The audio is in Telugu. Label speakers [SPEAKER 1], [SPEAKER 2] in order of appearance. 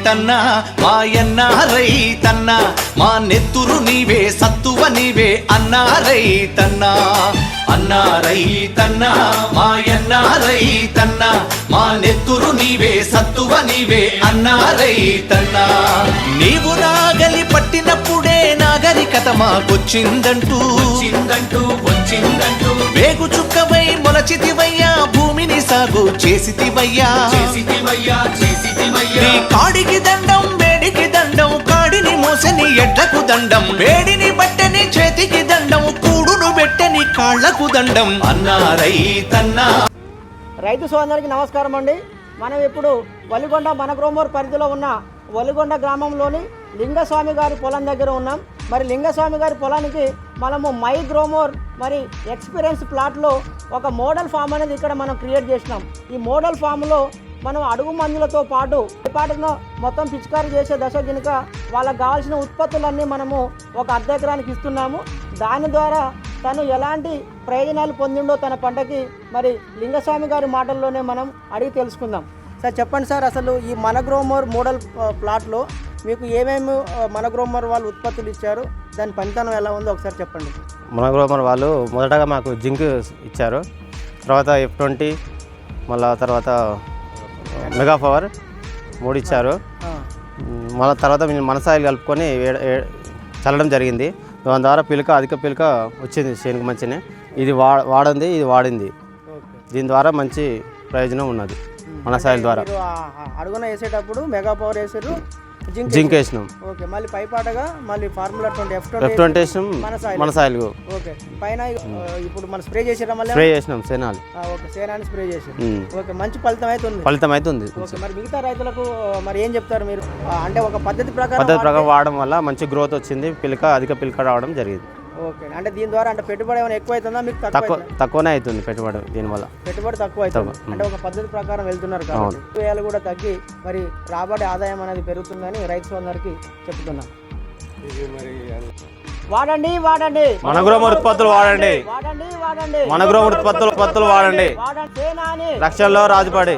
[SPEAKER 1] రైతన్నా మాయన్న రైతన్నా మా నెత్తురు నీవే సత్తువ నీవే అన్నా రైతన్నా అన్నా రైతన్నా మాయన్న రైతన్నా మా నెత్తురు నీవే సత్తువ నీవే అన్నా రైతన్నా నీవు నాగలి పట్టినప్పుడే నాగరికత మాకొచ్చిందంటూ వచ్చిందంటూ వేగు చుక్కవై మొలచితివయ్యా భూమిని సాగు చేసితివయ్యా నీ కాడికి దండం వేడికి దండం కాడిని మోసని ఎడ్లకు దండం వేడిని బట్టని చేతికి దండం కూడును పెట్టని కాళ్లకు దండం అన్నా రైతన్నా.
[SPEAKER 2] రైతు సోదరులకి నమస్కారం అండి. మనం ఇప్పుడు వలిగొండ మనగ్రోమోర్ పరిధిలో ఉన్న వలిగొండ గ్రామంలోని లింగస్వామి గారి పొలం దగ్గర ఉన్నాం. మరి లింగస్వామి గారి పొలానికి మనము మై గ్రోమోర్ మరి ఎక్స్పీరియన్స్ ప్లాట్లో ఒక మోడల్ ఫామ్ అనేది ఇక్కడ మనం క్రియేట్ చేసినాం. ఈ మోడల్ ఫామ్లో మనం అడుగు మందులతో పాటు మొత్తం పిచికారీ చేసే దశ కనుక వాళ్ళకి కావాల్సిన ఉత్పత్తులన్నీ మనము ఒక అర్ధ ఎకరానికి ఇస్తున్నాము. దాని ద్వారా తను ఎలాంటి ప్రయోజనాలు పొందిండో తన పంటకి మరి లింగస్వామి గారి మాటల్లోనే మనం అడిగి తెలుసుకుందాం. సార్ చెప్పండి సార్, అసలు ఈ మనగ్రోమోర్ మోడల్ ప్లాట్లో మీకు ఏమేమి మనగ్రోమోర్ వాళ్ళు ఉత్పత్తులు ఇచ్చారు, దాని పనితనం ఎలా ఉందో ఒకసారి చెప్పండి.
[SPEAKER 3] మనగ్రోమోర్ వాళ్ళు మొదటగా మాకు జింక్ ఇచ్చారు, తర్వాత F20, మళ్ళా తర్వాత మెగా పవర్ 3 ఇచ్చారు. మళ్ళీ తర్వాత మన సాయిల్ కలుపుకొని చల్లడం జరిగింది. దాని ద్వారా అధిక పిలక వచ్చింది చేనుకు మంచినే. ఇది వాడింది, ఇది వాడింది. దీని ద్వారా మంచి ప్రయోజనం ఉన్నది మన సాయిల్ ద్వారా.
[SPEAKER 2] అడుగున వేసేటప్పుడు మెగా పవర్ వేసారు,
[SPEAKER 3] జింక్ వేసినాం.
[SPEAKER 2] ఓకే, మళ్ళీ పైపాటగా మళ్ళీ ఫార్ములా
[SPEAKER 3] F20 వేసినాం మన సాయిల్.
[SPEAKER 2] ఓకే, పైన ఇప్పుడు మనం స్ప్రే చేసారా? మళ్ళీ
[SPEAKER 3] స్ప్రే చేసినాం సేనాలు.
[SPEAKER 2] ఓకే, సేనాన్ని స్ప్రే చేసాం. ఓకే, మంచి ఫలితం అవుతుంది. ఓకే, మరి మిగతా రైతులకు మరి ఏం చెప్తారు మీరు? అంటే ఒక పద్ధతి ప్రకారం
[SPEAKER 3] వాడడం వల్ల మంచి గ్రోత్ వచ్చింది, అధిక పిలక రావడం జరిగింది.
[SPEAKER 2] ఓకే, అంటే దీని ద్వారా అంటే పెట్టుబడి ఏమైనా ఎక్కువ అవుతుందా మీకు?
[SPEAKER 3] తక్కువనే అవుతుంది పెట్టుబడి. దీనివల్ల
[SPEAKER 2] పెట్టుబడి తక్కువ అవుతుంది. అంటే ఒక పద్ధతి ప్రకారం వెళ్తున్నారు కాబట్టి వ్యయాలు కూడా తగ్గి మరి రాబడి ఆదాయం అనేది పెరుగుతుందని రైతు సోదరులకి చెప్తున్నాం. వాడండి
[SPEAKER 3] మనగ్రోమోర్ ఉత్పత్తులు వాడండి. మనగ్రోమోర్ ఉత్పత్తులు వాడండి. రక్షణలో రాజుపాడి.